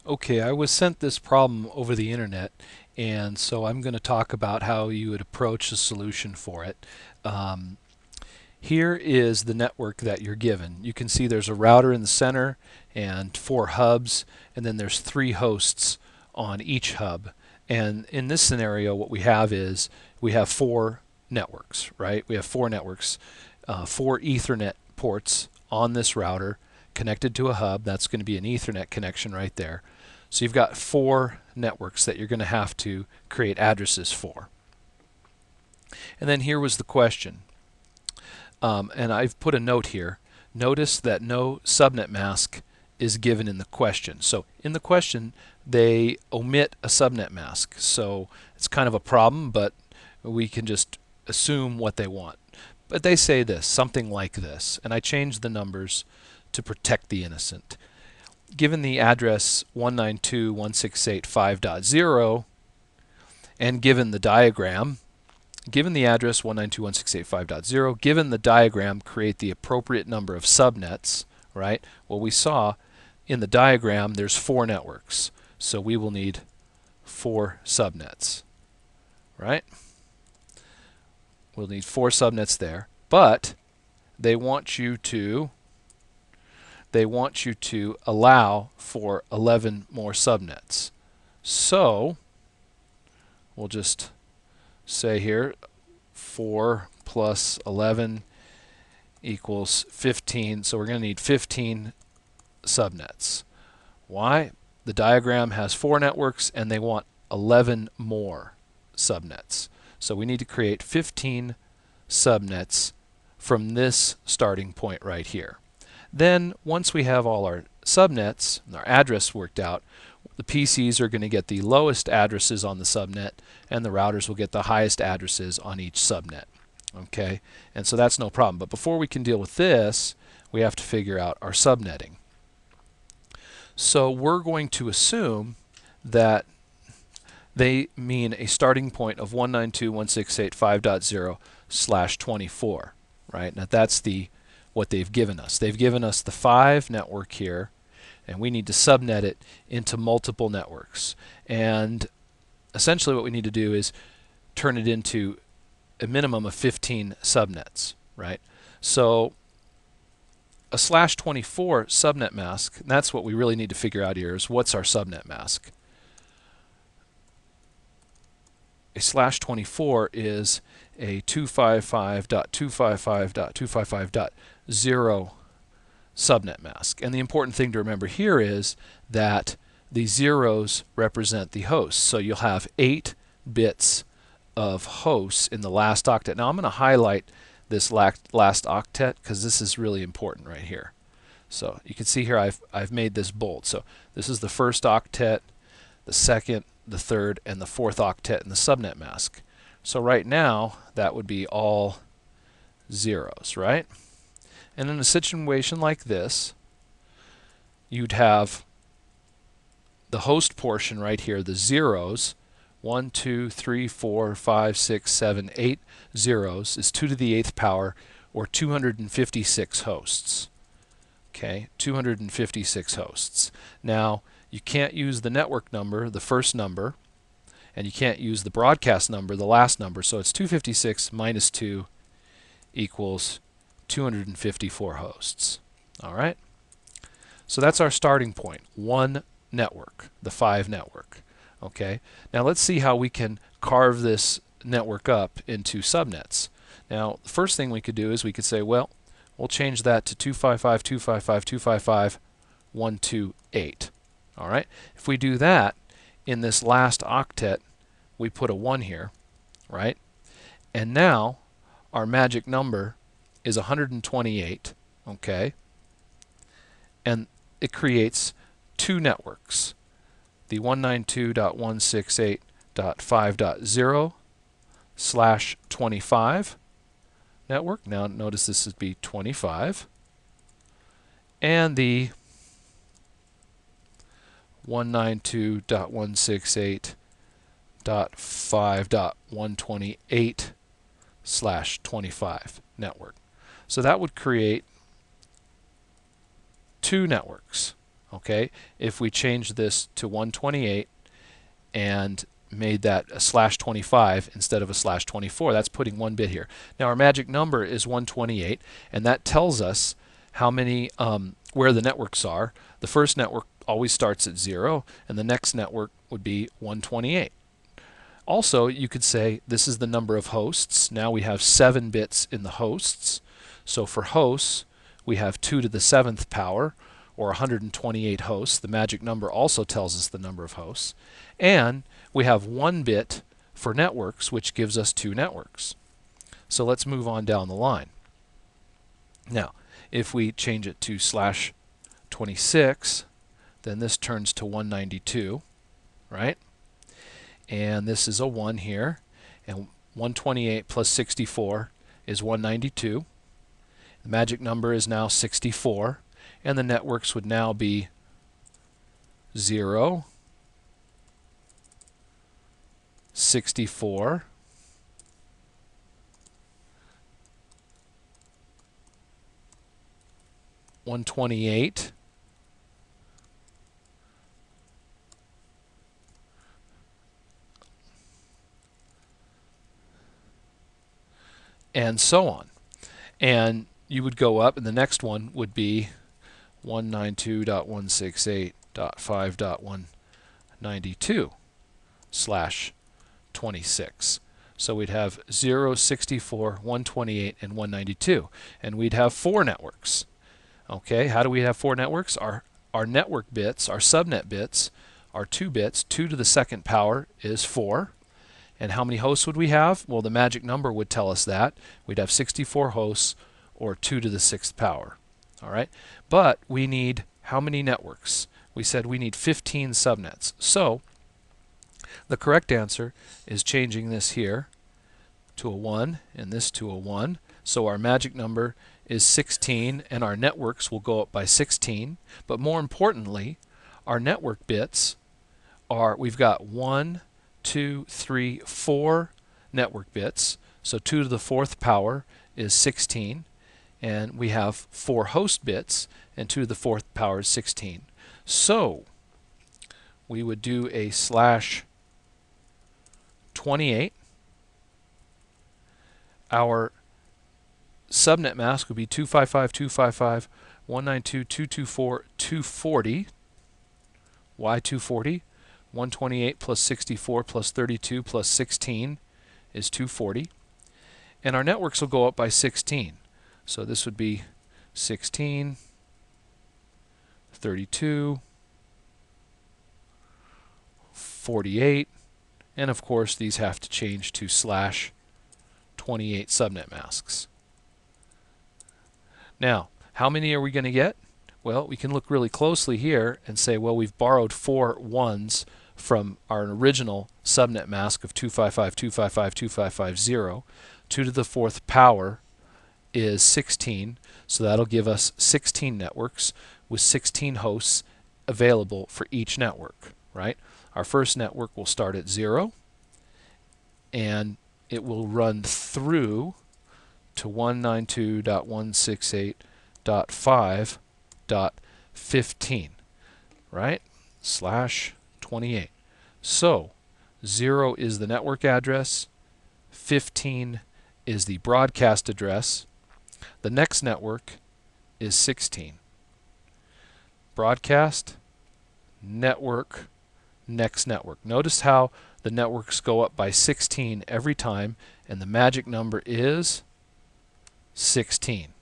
Okay, I was sent this problem over the internet, and so I'm going to talk about how you would approach a solution for it. Um, Here is the network that you're given. You can see there's a router in the center and 4 hubs, and then there's 3 hosts on each hub. And in this scenario, what we have is we have 4 networks, right? We have 4 networks, 4 Ethernet ports on this router connected to a hub. That's going to be an Ethernet connection right there. So you've got 4 networks that you're going to have to create addresses for. And then here was the question. And I've put a note here. Notice that no subnet mask is given in the question. So in the question, they omit a subnet mask. So it's kind of a problem, but we can just assume what they want. But they say this, something like this, and I changed the numbers to protect the innocent. Given the address 192.168.5.0 and given the diagram, given the address 192.168.5.0, given the diagram, create the appropriate number of subnets, right? Well, we saw in the diagram there's 4 networks, so we will need 4 subnets, right? We'll need 4 subnets there, but they want you to allow for 11 more subnets. So we'll just say here 4 plus 11 equals 15. So we're going to need 15 subnets. Why? The diagram has 4 networks and they want 11 more subnets. So we need to create 15 subnets from this starting point right here. Then once we have all our subnets and our address worked out, the PCs are going to get the lowest addresses on the subnet and the routers will get the highest addresses on each subnet. Okay, and so that's no problem. But before we can deal with this, we have to figure out our subnetting. So we're going to assume that they mean a starting point of 192.168.5.0/24, right? Now that's what they've given us. They've given us the 5 network here, and we need to subnet it into multiple networks. And essentially what we need to do is turn it into a minimum of 15 subnets, right? So a /24 subnet mask, and that's what we really need to figure out here, is what's our subnet mask. A /24 is a 255.255.255.0 subnet mask. And the important thing to remember here is that the zeros represent the hosts. So you'll have 8 bits of hosts in the last octet. Now I'm going to highlight this last octet because this is really important right here. So you can see here I've made this bold. So this is the first octet, the second, the third, and the 4th octet in the subnet mask. So right now that would be all zeros, right? And in a situation like this, you'd have the host portion right here, the zeros, 1, 2, 3, 4, 5, 6, 7, 8 zeros is 2 to the 8th power, or 256 hosts. Okay, 256 hosts. Now, you can't use the network number, the first number, and you can't use the broadcast number, the last number, so it's 256 minus 2 equals 254 hosts. All right? So that's our starting point, 1 network, the 5 network. Okay? Now let's see how we can carve this network up into subnets. Now, the first thing we could do is we could say, well, we'll change that to 255.255.255.128. All right? If we do that, in this last octet, we put a 1 here, right? And now our magic number is 128, okay? And it creates 2 networks, the 192.168.5.0/25 network. Now notice this would be 25. And the 192.168.5.128/25 network. So that would create 2 networks. Okay, if we change this to 128 and made that a /25 instead of a /24, that's putting 1 bit here. Now our magic number is 128, and that tells us how many where the networks are. The first network always starts at 0, and the next network would be 128. Also, you could say this is the number of hosts. Now we have 7 bits in the hosts. So for hosts, we have 2 to the 7th power, or 128 hosts. The magic number also tells us the number of hosts. And we have 1 bit for networks, which gives us 2 networks. So let's move on down the line. Now, if we change it to /26, then this turns to 192, right? And this is a 1 here, and 128 plus 64 is 192. The magic number is now 64, and the networks would now be 0, 64, 128, and so on. And you would go up, and the next one would be 192.168.5.192/26. So we'd have 0, 64, 128, and 192. And we'd have 4 networks. Okay, how do we have 4 networks? Our network bits, our subnet bits, are 2 bits. 2 to the 2nd power is 4. And how many hosts would we have? Well, the magic number would tell us that. We'd have 64 hosts, or 2 to the 6th power. All right, but we need how many networks? We said we need 15 subnets. So the correct answer is changing this here to a 1 and this to a 1. So our magic number is 16, and our networks will go up by 16. But more importantly, our network bits are, we've got 1, 2, 3, 4 network bits. So 2 to the 4th power is 16. And we have 4 host bits, and 2 to the 4th power is 16. So we would do a /28. Our subnet mask would be 255.255.192.224.240. Why 240? 128 plus 64 plus 32 plus 16 is 240. And our networks will go up by 16. So this would be 16, 32, 48, and of course these have to change to /28 subnet masks. Now, how many are we going to get? Well, we can look really closely here and say, well, we've borrowed 4 ones from our original subnet mask of 255.255.255.0. 2 to the 4th power is 16, so that'll give us 16 networks with 16 hosts available for each network, right? Our first network will start at 0, and it will run through to 192.168.5.15, right? /28. So 0 is the network address, 15 is the broadcast address. The next network is 16. Broadcast, network, next network. Notice how the networks go up by 16 every time, and the magic number is 16.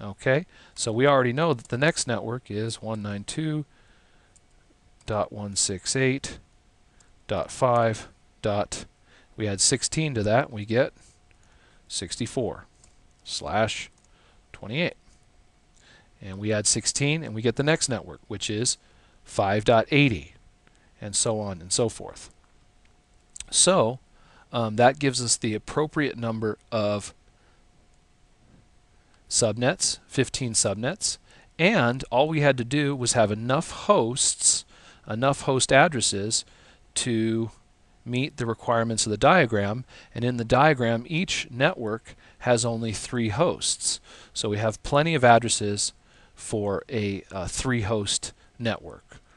Okay, so we already know that the next network is 192.168.5. We add 16 to that, we get 64/28. And we add 16 and we get the next network, which is 5.80, and so on and so forth. So that gives us the appropriate number of subnets, 15 subnets, and all we had to do was have enough hosts, enough host addresses to meet the requirements of the diagram. And in the diagram, each network has only 3 hosts. So we have plenty of addresses for a 3-host network.